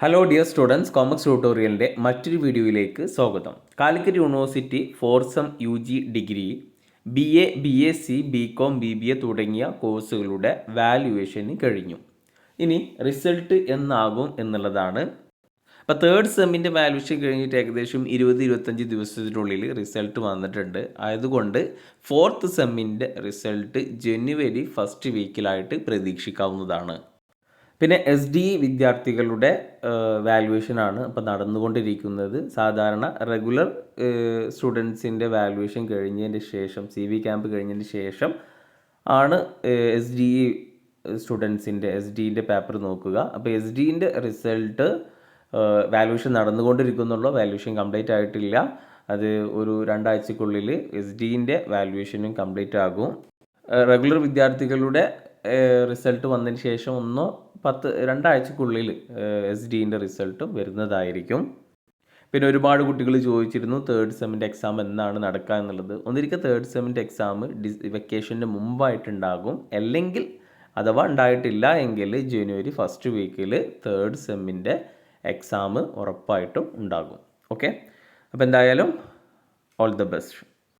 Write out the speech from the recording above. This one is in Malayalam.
ഹലോ ഡിയർ സ്റ്റുഡൻസ്, കോമക്സ് ട്യൂട്ടോറിയലിൻ്റെ മറ്റൊരു വീഡിയോയിലേക്ക് സ്വാഗതം. കാലിക്കറ്റ് യൂണിവേഴ്സിറ്റി ഫോർസം UG degree BA, BSc, BCom, BBA തുടങ്ങിയ കോഴ്സുകളുടെ വാല്യുവേഷന് കഴിഞ്ഞു. ഇനി റിസൾട്ട് എന്നാകും എന്നുള്ളതാണ്. അപ്പോൾ തേർഡ് സെമ്മിൻ്റെ വാല്യുവേഷൻ കഴിഞ്ഞിട്ട് ഏകദേശം 20-25 ദിവസത്തിനുള്ളിൽ റിസൾട്ട് വന്നിട്ടുണ്ട്. ആയതുകൊണ്ട് ഫോർത്ത് സെമ്മിൻ്റെ റിസൾട്ട് ജനുവരി ഫസ്റ്റ് വീക്കിലായിട്ട് പ്രതീക്ഷിക്കാവുന്നതാണ്. പിന്നെ SD വിദ്യാർത്ഥികളുടെ വാല്യുവേഷനാണ് ഇപ്പോൾ നടന്നുകൊണ്ടിരിക്കുന്നത്. സാധാരണ റെഗുലർ സ്റ്റുഡൻസിൻ്റെ വാല്യുവേഷൻ കഴിഞ്ഞതിന് ശേഷം CV ക്യാമ്പ് കഴിഞ്ഞതിന് ശേഷം ആണ് SD സ്റ്റുഡൻസിൻ്റെ SD പേപ്പർ നോക്കുക. അപ്പോൾ SD റിസൾട്ട് വാല്യുവേഷൻ നടന്നുകൊണ്ടിരിക്കുന്നുള്ളൂ, വാല്യുവേഷൻ കംപ്ലീറ്റ് ആയിട്ടില്ല. അത് ഒരു 2 ആഴ്ചക്കുള്ളിൽ SD വാല്യുവേഷനും കംപ്ലീറ്റ് ആകും. റെഗുലർ വിദ്യാർത്ഥികളുടെ റിസൾട്ട് വന്നതിന് ശേഷം 2 ആഴ്ചക്കുള്ളിൽ SD റിസൾട്ടും വരുന്നതായിരിക്കും. പിന്നെ ഒരുപാട് കുട്ടികൾ ചോദിച്ചിരുന്നു തേർഡ് സെമ്മിൻ്റെ എക്സാം എന്നാണ് നടക്കുക എന്നുള്ളത്. ഒന്നിരിക്കെ തേർഡ് സെമ്മിൻ്റെ എക്സാം വെക്കേഷൻ്റെ മുമ്പായിട്ടുണ്ടാകും. അല്ലെങ്കിൽ അഥവാ ഉണ്ടായിട്ടില്ല എങ്കിൽ ജനുവരി ഫസ്റ്റ് വീക്കിൽ തേർഡ് സെമ്മിൻ്റെ എക്സാം ഉറപ്പായിട്ടും ഉണ്ടാകും. ഓക്കെ, അപ്പോൾ എന്തായാലും ഓൾ ദ ബെസ്റ്റ്.